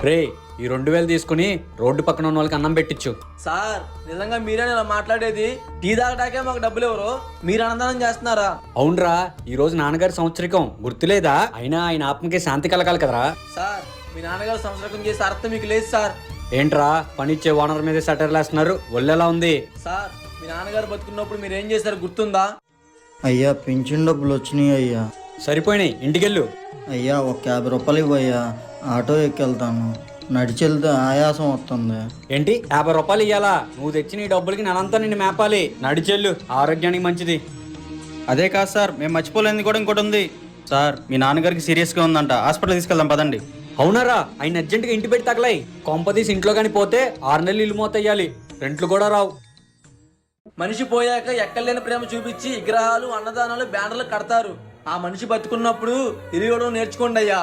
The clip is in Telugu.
రే, ఈ 2000 తీసుకుని రోడ్డు పక్కన ఉన్న వాళ్ళకి అన్నం పెట్టించు. సార్ నిజంగా మీరే ఇలా మాట్లాడేది? టీ తాగడాకే మాకు డబ్బులు ఎవరు? మీరు అన్నదానం చేస్తున్నారా? అవునరా, ఈ రోజు నాన్నగారి సంవత్సరికం గుర్తులేదా? అయినా ఆయన ఆత్మకి శాంతి కలగాలి కదరా. సార్ మీ నాన్నగారు సంవత్సరం చేసే అర్థం మీకు లేదు సార్. ఏంట్రా, పనిచ్చే ఓనర్ మీద సెటర్లు వేస్తున్నారు? ఒళ్ళెలా ఉంది? సార్ మీ నాన్నగారు బతుకున్నప్పుడు మీరు ఏం చేశారు గుర్తుందా? అయ్యా పింఛన్ డబ్బులు వచ్చినాయి అయ్యా. సరిపోయినాయి, ఇంటికెళ్ళు. అయ్యా ఒక 50 రూపాయలు ఇవ్వయ్యా, ఆటో ఎక్కెళ్తాను. నడిచి వెళ్తే ఆయాసం వస్తుంది. ఏంటి 50 రూపాయలు ఇయ్యాలా? నువ్వు తెచ్చిన ఈ డబ్బులకి నెలంతా నిన్ను మేపాలి. నడిచెళ్ళు, ఆరోగ్యానికి మంచిది. అదే కాదు సార్, మేము మర్చిపోలేనిది కూడా ఇంకోటి ఉంది సార్. మీ నాన్నగారికి సీరియస్గా ఉందంట, హాస్పిటల్ తీసుకెళ్దాం పదండి. అవునారా, ఆయన అర్జెంటుగా ఇంటి పెట్టి తగలాయి. కొంపదీసి ఇంట్లో కానీ పోతే 6 నెలలు ఇల్లు మోతయ్యాలి, రెంట్లు కూడా రావు. మనిషి పోయాక ఎక్కలేని ప్రేమ చూపించి విగ్రహాలు, అన్నదానాలు, బ్యానర్లు కడతారు. ఆ మనిషి బతుకున్నప్పుడు ఇల్లు ఇవ్వడం నేర్చుకోండి అయ్యా.